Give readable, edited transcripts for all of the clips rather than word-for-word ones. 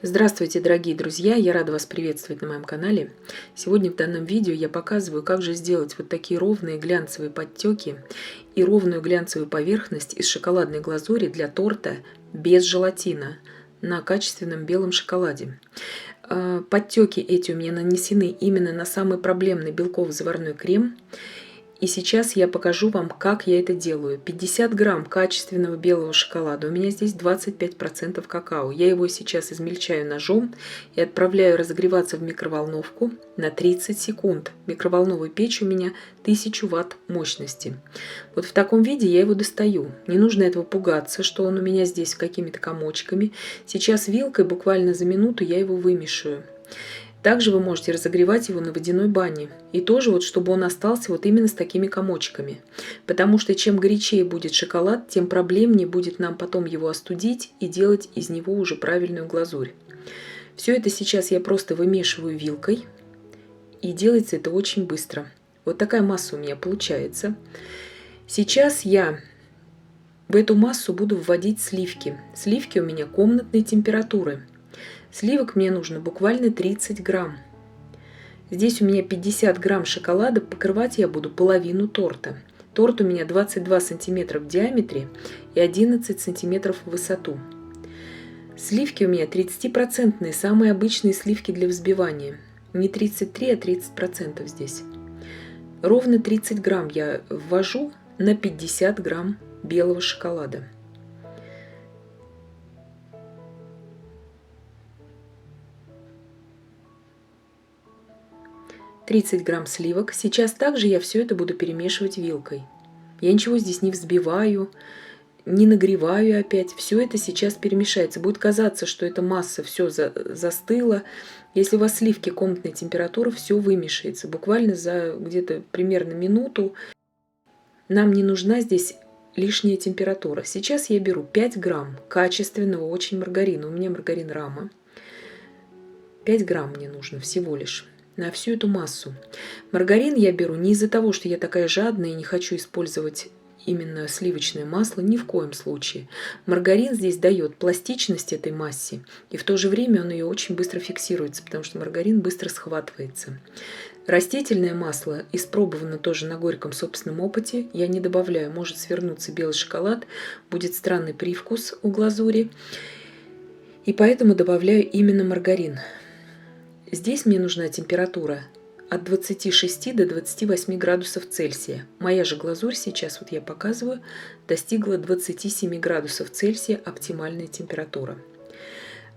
Здравствуйте, дорогие друзья! Я рада вас приветствовать на моем канале. Сегодня в данном видео я показываю, как же сделать вот такие ровные глянцевые подтеки и ровную глянцевую поверхность из шоколадной глазури для торта без желатина на качественном белом шоколаде. Подтеки эти у меня нанесены именно на самый проблемный белково-заварной крем. И сейчас я покажу вам, как я это делаю. 50 грамм качественного белого шоколада. У меня здесь 25% какао. Я его сейчас измельчаю ножом и отправляю разогреваться в микроволновку на 30 секунд. Микроволновая печь у меня 1000 ватт мощности. Вот в таком виде я его достаю. Не нужно этого пугаться, что он у меня здесь какими-то комочками. Сейчас вилкой буквально за минуту я его вымешиваю. Также вы можете разогревать его на водяной бане. И тоже вот, чтобы он остался вот именно с такими комочками. Потому что чем горячее будет шоколад, тем проблемнее будет нам потом его остудить и делать из него уже правильную глазурь. Все это сейчас я просто вымешиваю вилкой. И делается это очень быстро. Вот такая масса у меня получается. Сейчас я в эту массу буду вводить сливки. Сливки у меня комнатной температуры. Сливок мне нужно буквально 30 грамм. Здесь у меня 50 грамм шоколада, покрывать я буду половину торта. Торт у меня 22 сантиметра в диаметре и 11 сантиметров в высоту. Сливки у меня 30%, самые обычные сливки для взбивания. Не 33, а 30% здесь. Ровно 30 грамм я ввожу на 50 грамм белого шоколада. «30 грамм сливок. Сейчас также я все это буду перемешивать вилкой. Я ничего здесь не взбиваю, не нагреваю опять. Все это сейчас перемешается. Будет казаться, что эта масса все застыла. Если у вас сливки комнатной температуры, все вымешается. Буквально за где-то примерно минуту. Нам не нужна здесь лишняя температура. Сейчас я беру 5 грамм качественного очень маргарина. У меня маргарин Рама. 5 грамм мне нужно всего лишь на всю эту массу. Маргарин я беру не из-за того, что я такая жадная и не хочу использовать именно сливочное масло, ни в коем случае. Маргарин здесь дает пластичность этой массе, и в то же время он ее очень быстро фиксируется, потому что маргарин быстро схватывается. Растительное масло испробовано тоже на горьком собственном опыте. Я не добавляю, может свернуться белый шоколад, будет странный привкус у глазури, и поэтому добавляю именно маргарин. Здесь мне нужна температура от 26 до 28 градусов Цельсия. Моя же глазурь сейчас, вот я показываю, достигла 27 градусов Цельсия, оптимальная температура.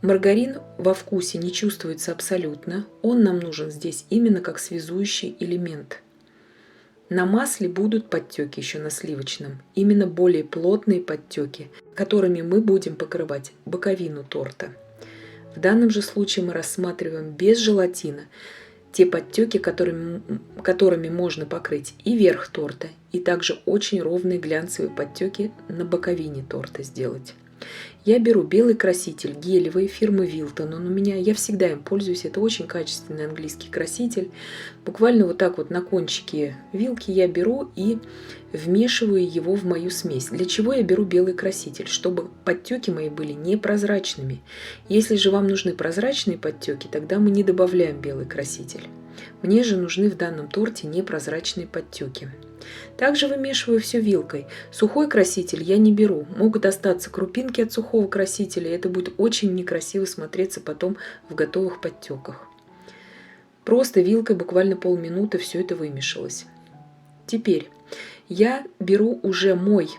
Маргарин во вкусе не чувствуется абсолютно. Он нам нужен здесь именно как связующий элемент. На масле будут подтеки еще на сливочном. Именно более плотные подтеки, которыми мы будем покрывать боковину торта. В данном же случае мы рассматриваем без желатина те подтеки, которыми можно покрыть и верх торта, и также очень ровные глянцевые подтеки на боковине торта сделать. Я беру белый краситель гелевый фирмы Wilton. Он у меня, я всегда им пользуюсь. Это очень качественный английский краситель. Буквально вот так вот на кончике вилки я беру и вмешиваю его в мою смесь. Для чего я беру белый краситель? Чтобы подтеки мои были непрозрачными. Если же вам нужны прозрачные подтеки, тогда мы не добавляем белый краситель. Мне же нужны в данном торте непрозрачные подтеки. Также вымешиваю все вилкой. Сухой краситель я не беру. Могут остаться крупинки от сухого красителя, и это будет очень некрасиво смотреться потом в готовых подтеках. Просто вилкой буквально полминуты все это вымешалось. Теперь я беру уже мой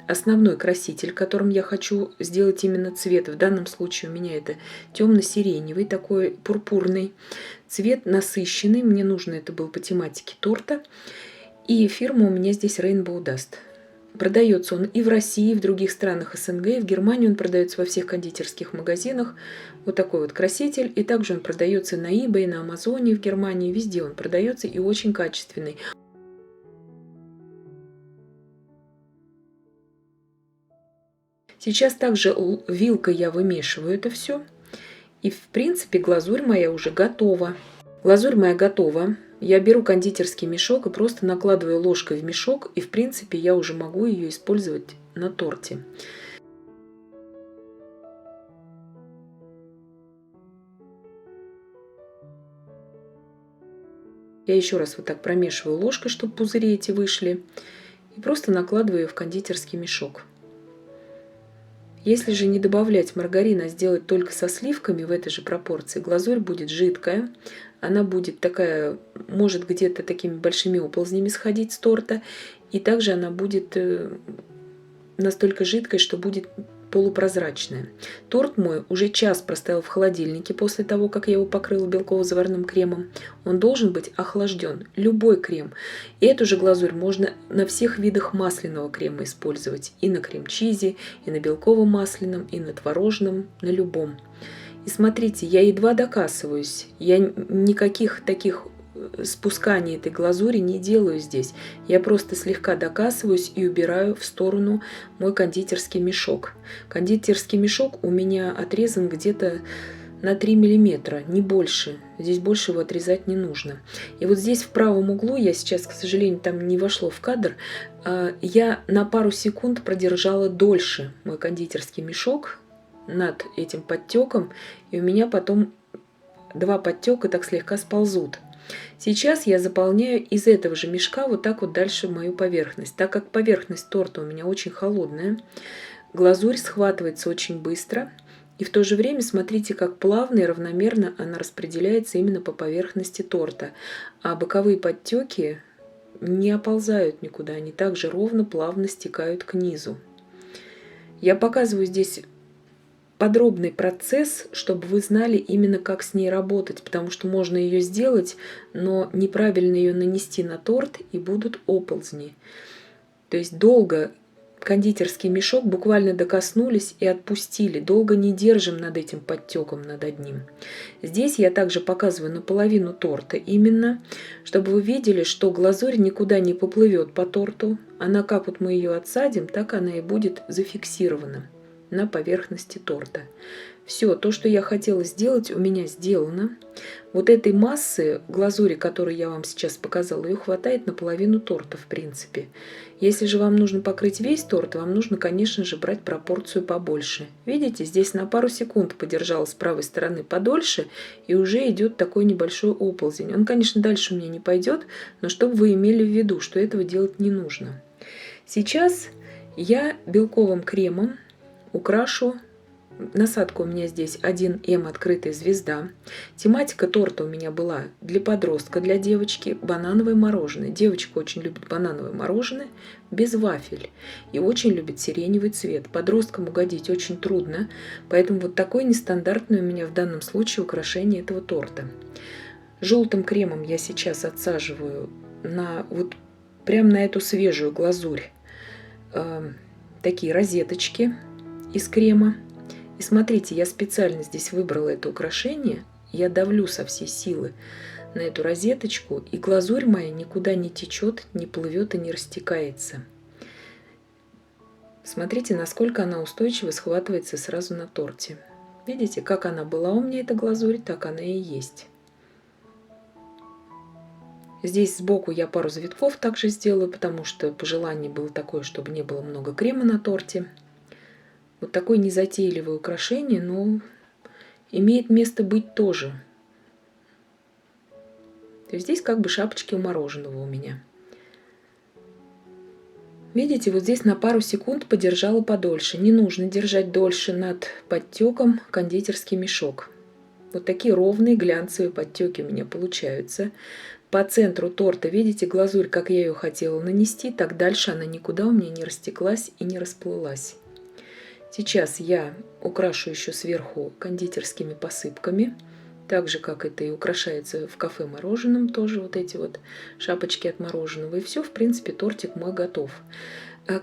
основной краситель, которым я хочу сделать именно цвет. В данном случае у меня это темно-сиреневый, такой пурпурный цвет, насыщенный. Мне нужно это был по тематике торта. И фирма у меня здесь Rainbow Dust. Продается он и в России, и в других странах СНГ. И в Германии он продается во всех кондитерских магазинах. Вот такой вот краситель. И также он продается на eBay, на Амазоне в Германии. Везде он продается и очень качественный. Сейчас также вилкой я вымешиваю это все. И в принципе глазурь моя уже готова. Глазурь моя готова. Я беру кондитерский мешок и просто накладываю ложкой в мешок, и в принципе я уже могу ее использовать на торте. Я еще раз вот так промешиваю ложкой, чтобы пузыри эти вышли. И просто накладываю ее в кондитерский мешок. Если же не добавлять маргарин, а сделать только со сливками в этой же пропорции, глазурь будет жидкая. Она будет такая, может где-то такими большими оползнями сходить с торта. И также она будет настолько жидкой, что будет полупрозрачная. Торт мой уже час простоял в холодильнике после того, как я его покрыла белково-заварным кремом. Он должен быть охлажден. Любой крем. И эту же глазурь можно на всех видах масляного крема использовать. И на крем-чизе, и на белково-масляном, и на творожном, на любом. И смотрите, я едва докасываюсь. Я никаких таких спускания этой глазури не делаю здесь. Я просто слегка докасываюсь и убираю в сторону мой кондитерский мешок. Кондитерский мешок у меня отрезан где-то на 3 миллиметра, не больше. Здесь больше его отрезать не нужно. И вот здесь в правом углу, я сейчас, к сожалению, там не вошло в кадр, я на пару секунд продержала дольше мой кондитерский мешок над этим подтеком, и у меня потом 2 подтека так слегка сползут. Сейчас я заполняю из этого же мешка вот так вот дальше мою поверхность. Так как поверхность торта у меня очень холодная, глазурь схватывается очень быстро. И в то же время смотрите, как плавно и равномерно она распределяется именно по поверхности торта. А боковые подтеки не оползают никуда, они также ровно, плавно стекают к низу. Я показываю здесь подробный процесс, чтобы вы знали именно, как с ней работать, потому что можно ее сделать, но неправильно ее нанести на торт, и будут оползни. То есть долго кондитерский мешок буквально докоснулись и отпустили. Долго не держим над этим подтеком, над одним. Здесь я также показываю наполовину торта именно, чтобы вы видели, что глазурь никуда не поплывет по торту. Она, как вот мы ее отсадим, так она и будет зафиксирована на поверхности торта. Все, то, что я хотела сделать, у меня сделано. Вот этой массы глазури, которую я вам сейчас показала, ее хватает на половину торта, в принципе. Если же вам нужно покрыть весь торт, вам нужно, конечно же, брать пропорцию побольше. Видите, здесь на пару секунд подержала с правой стороны подольше, и уже идет такой небольшой оползень. Он, конечно, дальше у меня не пойдет, но чтобы вы имели в виду, что этого делать не нужно. Сейчас я белковым кремом украшу. Насадка у меня здесь 1М открытая звезда. Тематика торта у меня была для подростка, для девочки, банановое мороженое. Девочка очень любит банановое мороженое без вафель и очень любит сиреневый цвет. Подросткам угодить очень трудно, поэтому вот такое нестандартное у меня в данном случае украшение этого торта. Желтым кремом я сейчас отсаживаю на вот прям на эту свежую глазурь такие розеточки из крема. И смотрите, я специально здесь выбрала это украшение. Я давлю со всей силы на эту розеточку, и глазурь моя никуда не течет, не плывет и не растекается. Смотрите, насколько она устойчиво схватывается сразу на торте. Видите, как она была у меня, эта глазурь, так она и есть. Здесь сбоку я пару завитков также сделаю, потому что пожелание было такое, чтобы не было много крема на торте. Вот такое незатейливое украшение, но имеет место быть тоже. То есть здесь как бы шапочки у мороженого у меня. Видите, вот здесь на пару секунд подержала подольше. Не нужно держать дольше над подтеком кондитерский мешок. Вот такие ровные глянцевые подтеки у меня получаются. По центру торта, видите, глазурь, как я ее хотела нанести, так дальше она никуда у меня не растеклась и не расплылась. Сейчас я украшу еще сверху кондитерскими посыпками, так же, как это и украшается в кафе мороженым, тоже вот эти вот шапочки от мороженого. И все, в принципе, тортик мой готов.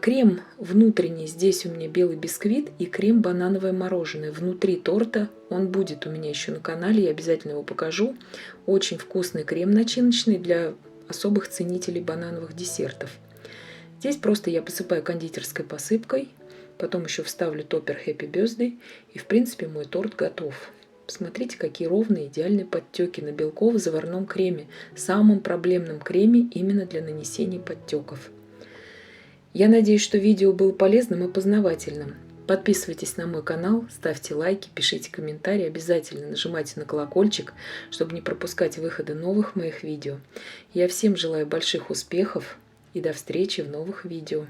Крем внутренний, здесь у меня белый бисквит и крем банановое мороженое. Внутри торта он будет у меня еще на канале, я обязательно его покажу. Очень вкусный крем начиночный для особых ценителей банановых десертов. Здесь просто я посыпаю кондитерской посыпкой. Потом еще вставлю топпер Happy Birthday. И, в принципе, мой торт готов. Посмотрите, какие ровные, идеальные подтеки на белково-заварном креме. Самом проблемном креме именно для нанесения подтеков. Я надеюсь, что видео было полезным и познавательным. Подписывайтесь на мой канал, ставьте лайки, пишите комментарии, обязательно нажимайте на колокольчик, чтобы не пропускать выходы новых моих видео. Я всем желаю больших успехов и до встречи в новых видео.